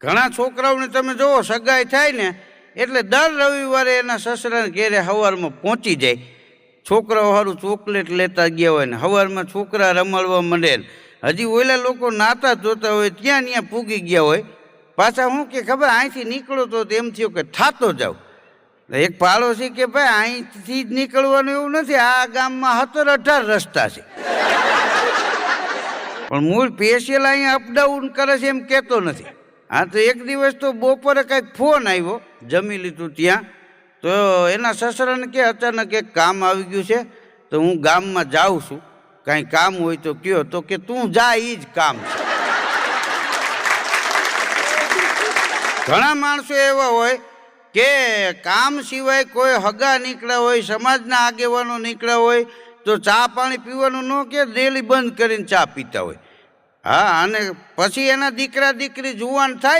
ઘણા છોકરાઓને તમે જોવો સગાઈ થાય ને એટલે દર રવિવારે એના સસરાને ઘેરે સવારમાં પહોંચી જાય. છોકરાઓ સારું ચોકલેટ લેતા ગયા હોય ને સવારમાં છોકરા રમાડવા માંડે ને હજી ઓલા લોકો નાતા જોતા હોય ત્યાં પૂગી ગયા હોય. પાછા હું કે ખબર અહીંથી નીકળો તો એમ થયું કે થાતો જાવ. એક પાડોશી કે ભાઈ અહીંથી જ નીકળવાનું એવું નથી, આ ગામમાં 17-18 રસ્તા છે. પણ મૂળ સ્પેશિયલ અહીંયા અપડાઉન કરે છે એમ કહેતો નથી. હા તો એક દિવસ તો બપોરે કંઈક ફોન આવ્યો, જમી લીધું ત્યાં, તો એના સસરાને કે અચાનક એક કામ આવી ગયું છે તો હું ગામમાં જાઉં છું, કાંઈ કામ હોય તો કયો. તો કે તું જા, એ જ કામ છે. ઘણા માણસો એવા હોય કે કામ સિવાય કોઈ હગા નીકળ્યા હોય, સમાજના આગેવાનો નીકળ્યા હોય તો ચા પાણી પીવાનું ન કે ડેલી બંધ કરીને ચા પીતા હોય. હા, અને પછી એના દીકરા દીકરી જુવાન થાય ને